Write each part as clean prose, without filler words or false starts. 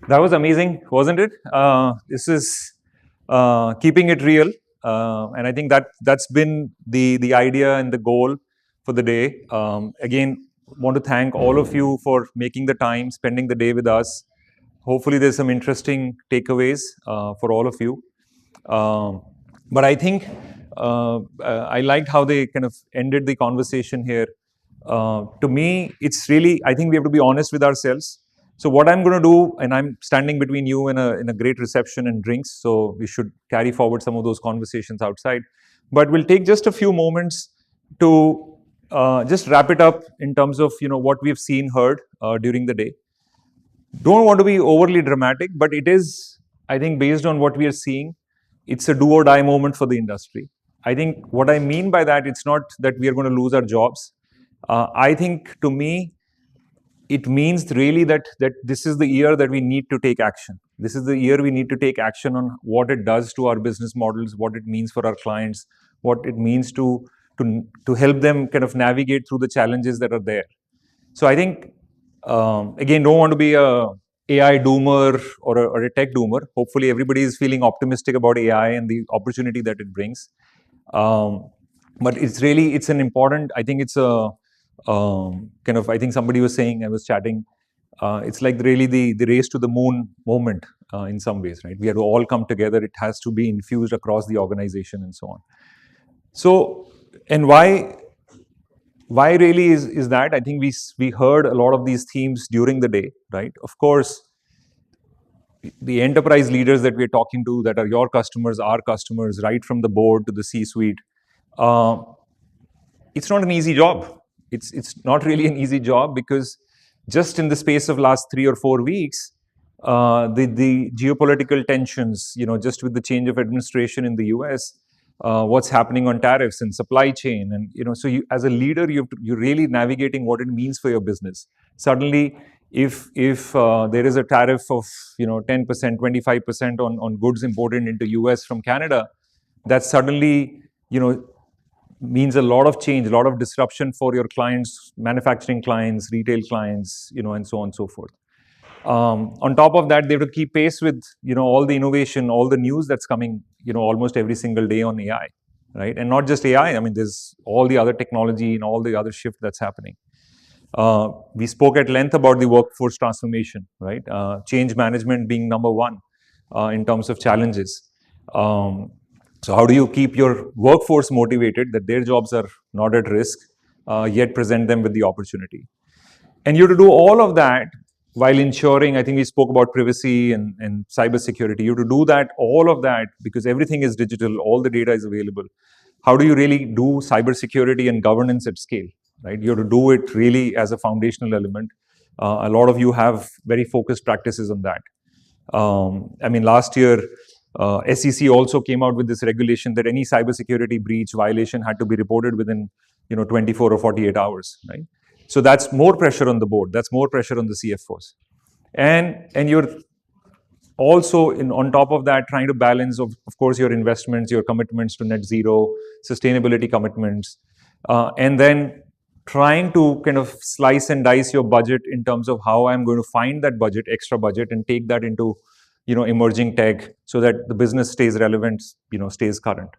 That was amazing, wasn't it? This is keeping it real, and I think that's been the idea and the goal for the day. Again, want to thank all of you for making the time, spending the day with us. Hopefully, there's some interesting takeaways for all of you. But I think I liked how they kind of ended the conversation here. To me, it's really, I think we have to be honest with ourselves. So what I'm going to do, and I'm standing between you and a great reception and drinks, so we should carry forward some of those conversations outside. But we'll take just a few moments to just wrap it up in terms of what we've seen, heard during the day. Don't want to be overly dramatic, but it is, I think, based on what we are seeing, it's a do or die moment for the industry. I think what I mean by that, it's not that we are going to lose our jobs. I think, to me, it means really that this is the year that we need to take action. This is the year we need to take action on what it does to our business models, what it means for our clients, what it means to help them kind of navigate through the challenges that are there. So I think, again, don't want to be a AI doomer or a tech doomer. Hopefully, everybody is feeling optimistic about AI and the opportunity that it brings. But it's an important, I think it's a kind of, I think somebody was saying, I was chatting, it's like really the race to the moon moment in some ways, right? We have to all come together. It has to be infused across the organization and so on. So, and why really is that? I think we heard a lot of these themes during the day, right? Of course, the enterprise leaders that we're talking to, that are your customers, our customers, right from the board to the C-suite, it's not an easy job. It's not really an easy job, because just in the space of last 3 or 4 weeks, the geopolitical tensions, just with the change of administration in the US, what's happening on tariffs and supply chain, and so you, as a leader, you're really navigating what it means for your business. Suddenly, if there is a tariff of 10%, 25% on goods imported into US from Canada, that suddenly means a lot of change, a lot of disruption for your clients, manufacturing clients, retail clients, and so on and so forth. On top of that, they have to keep pace with all the innovation, all the news that's coming almost every single day on AI, right? And not just AI. I mean, there's all the other technology and all the other shift that's happening. We spoke at length about the workforce transformation, right? Change management being number one in terms of challenges. So how do you keep your workforce motivated, that their jobs are not at risk, yet present them with the opportunity? And you have to do all of that while ensuring, I think we spoke about privacy and cybersecurity. You have to do that, all of that, because everything is digital, all the data is available. How do you really do cybersecurity and governance at scale, right? You have to do it really as a foundational element. A lot of you have very focused practices on that. I mean, last year, SEC also came out with this regulation that any cybersecurity breach violation had to be reported within 24 or 48 hours, right? So that's more pressure on the board. That's more pressure on the CFOs, and you're also on top of that trying to balance of course your investments, your commitments to net zero, sustainability commitments, and then trying to kind of slice and dice your budget in terms of how I'm going to find that budget, extra budget, and take that into emerging tech, so that the business stays relevant, stays current.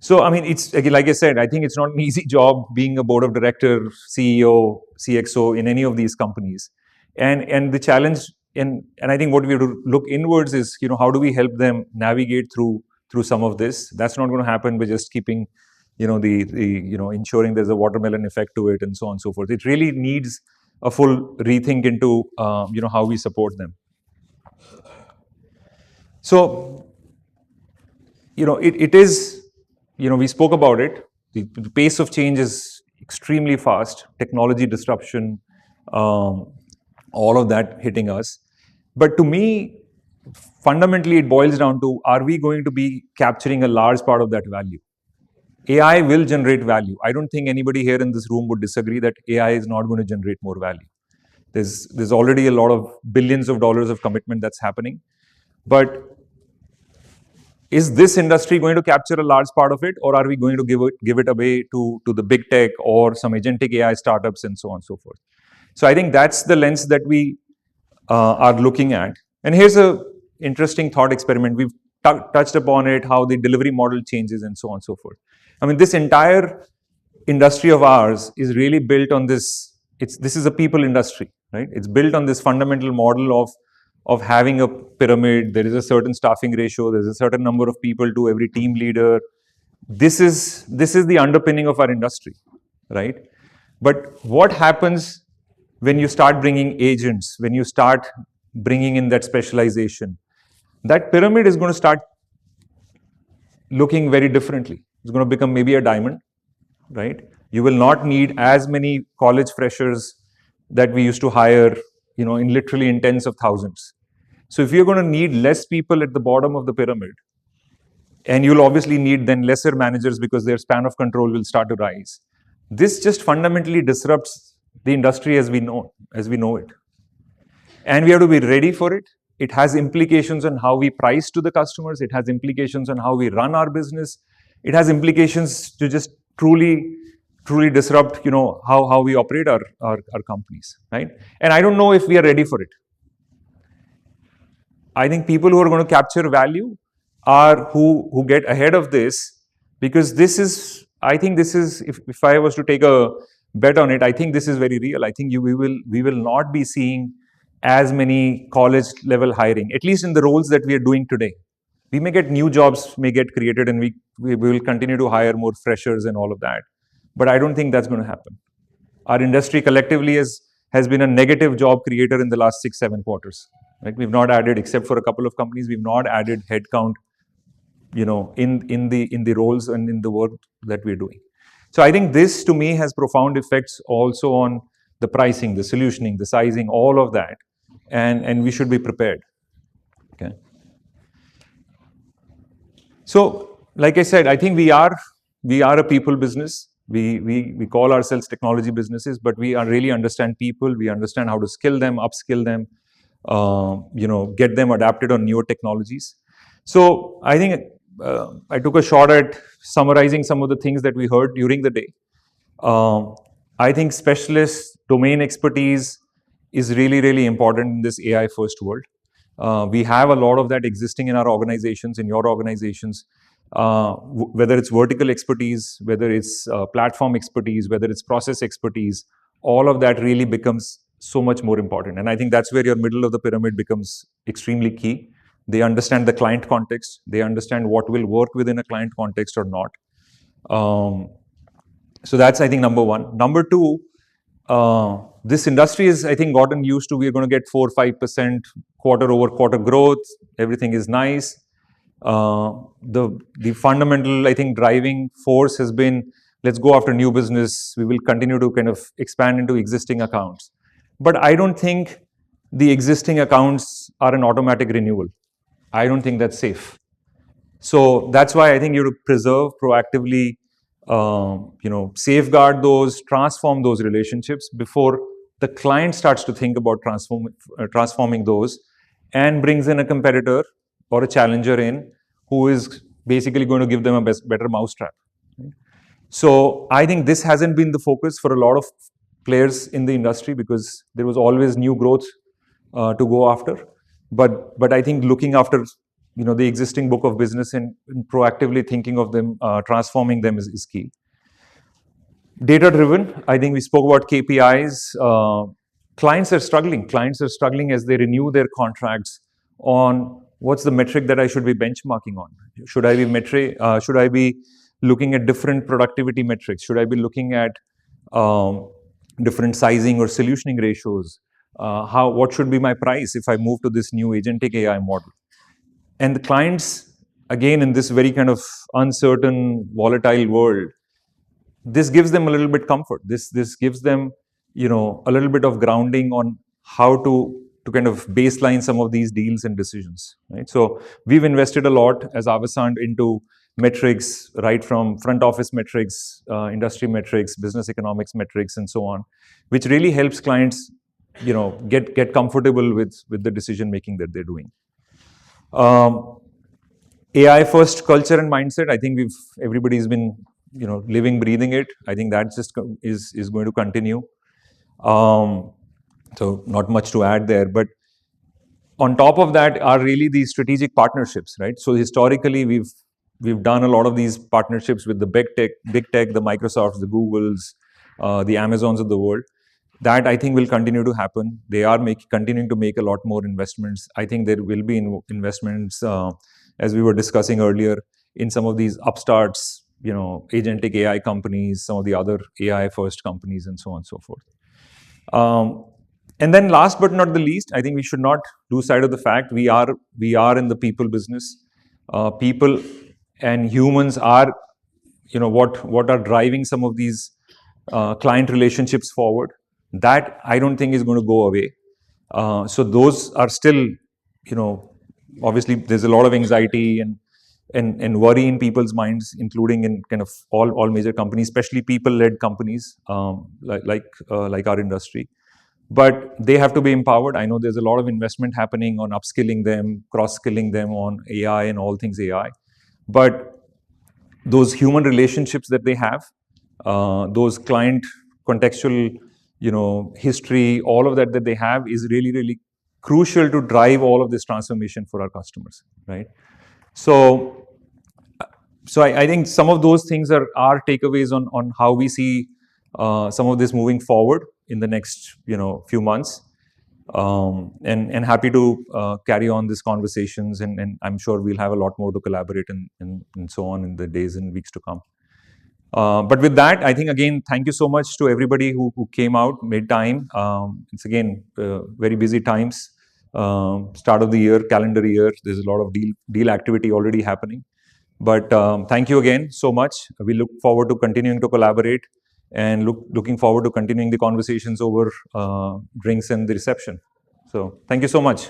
So, I mean, it's, like I said, I think it's not an easy job being a board of director, CEO, CXO in any of these companies. And the challenge, and I think what we have to look inwards is, how do we help them navigate through some of this? That's not going to happen by just keeping, ensuring there's a watermelon effect to it and so on and so forth. It really needs a full rethink into, how we support them. So, it is, we spoke about it. The pace of change is extremely fast. Technology disruption, all of that hitting us. But to me, fundamentally, it boils down to, are we going to be capturing a large part of that value? AI will generate value. I don't think anybody here in this room would disagree that AI is not going to generate more value. There's already a lot of billions of dollars of commitment that's happening. But is this industry going to capture a large part of it, or are we going to give it away to the big tech or some agentic AI startups and so on and so forth? So I think that's the lens that we are looking at. And here's a interesting thought experiment. We've touched upon it, how the delivery model changes and so on and so forth. I mean, this entire industry of ours is really built on this. This is a people industry, right? It's built on this fundamental model of having a pyramid. There is a certain staffing ratio. There's a certain number of people to every team leader. This is the underpinning of our industry, right? But what happens when you start bringing agents, when you start bringing in that specialization? That pyramid is going to start looking very differently. It's going to become maybe a diamond, right? You will not need as many college freshers that we used to hire, in tens of thousands. So if you're going to need less people at the bottom of the pyramid, and you'll obviously need then lesser managers because their span of control will start to rise. This just fundamentally disrupts the industry as we know it. And we have to be ready for it. It has implications on how we price to the customers. It has implications on how we run our business. It has implications to just truly disrupt, how we operate our companies, right? And I don't know if we are ready for it. I think people who are going to capture value are who get ahead of this, because I think this is, if I was to take a bet on it, I think this is very real. I think we will not be seeing as many college level hiring, at least in the roles that we are doing today. We may get new jobs may get created, and we will continue to hire more freshers and all of that. But I don't think that's going to happen. Our industry collectively has been a negative job creator in the last 6-7 quarters. Right? We've not added, except for a couple of companies, we've not added headcount, in the roles and in the work that we're doing. So I think this, to me, has profound effects also on the pricing, the solutioning, the sizing, all of that, and we should be prepared. Okay. So, like I said, I think we are a people business. We call ourselves technology businesses, but we really understand people. We understand how to skill them, upskill them, get them adapted on newer technologies. So I think I took a shot at summarizing some of the things that we heard during the day. I think specialist domain expertise is really, really important in this AI first world. We have a lot of that existing in our organizations, in your organizations, whether it's vertical expertise, whether it's platform expertise, whether it's process expertise, all of that really becomes so much more important. And I think that's where your middle of the pyramid becomes extremely key. They understand the client context. They understand what will work within a client context or not. So that's, I think, number one. Number two, this industry is, I think, gotten used to, we're going to get 4-5% quarter-over-quarter growth. Everything is nice. The fundamental, I think, driving force has been, let's go after new business. We will continue to kind of expand into existing accounts. But I don't think the existing accounts are an automatic renewal. I don't think that's safe. So that's why I think you have to preserve, proactively, safeguard those, transform those relationships before the client starts to think about transforming those and brings in a competitor or a challenger in who is basically going to give them a better mousetrap. Right? So I think this hasn't been the focus for a lot of players in the industry because there was always new growth to go after. But I think looking after the existing book of business and proactively thinking of them, transforming them is key. Data driven, I think we spoke about KPIs. Clients are struggling. Clients are struggling as they renew their contracts on what's the metric that I should be benchmarking on. Should I be looking at different productivity metrics? Should I be looking at different sizing or solutioning ratios? What should be my price if I move to this new agentic AI model? And the clients, again, in this very kind of uncertain, volatile world, this gives them a little bit comfort. This gives them, a little bit of grounding on how to kind of baseline some of these deals and decisions. Right? So we've invested a lot as Avasant into metrics, right from front office metrics, industry metrics, business economics metrics, and so on, which really helps clients, get comfortable with the decision making that they're doing. AI first culture and mindset. I think everybody's been living, breathing it. I think that just is going to continue. So not much to add there, but on top of that are really these strategic partnerships, right? So historically, we've done a lot of these partnerships with the big tech, the Microsofts, the Googles, the Amazons of the world. That I think will continue to happen. They are continuing to make a lot more investments. I think there will be investments, as we were discussing earlier, in some of these upstarts, agentic AI companies, some of the other AI first companies, and so on and so forth. And then last but not the least, I think we should not lose sight of the fact we are in the people business. People and humans are, what are driving some of these client relationships forward. That I don't think is going to go away. So those are still, obviously there's a lot of anxiety and worry in people's minds, including in kind of all major companies, especially people-led companies like our industry. But they have to be empowered. I know there's a lot of investment happening on upskilling them, cross-skilling them on AI and all things AI. But those human relationships that they have, those client contextual, history, all of that they have is really, really crucial to drive all of this transformation for our customers, right? So I think some of those things are our takeaways on how we see some of this moving forward in the next few months, and happy to carry on these conversations, and I'm sure we'll have a lot more to collaborate and so on in the days and weeks to come. But with that, I think again, thank you so much to everybody who came out, made time. It's again very busy times, start of the year, calendar year. There's a lot of deal activity already happening. But thank you again so much. We look forward to continuing to collaborate and looking forward to continuing the conversations over drinks and the reception. So thank you so much.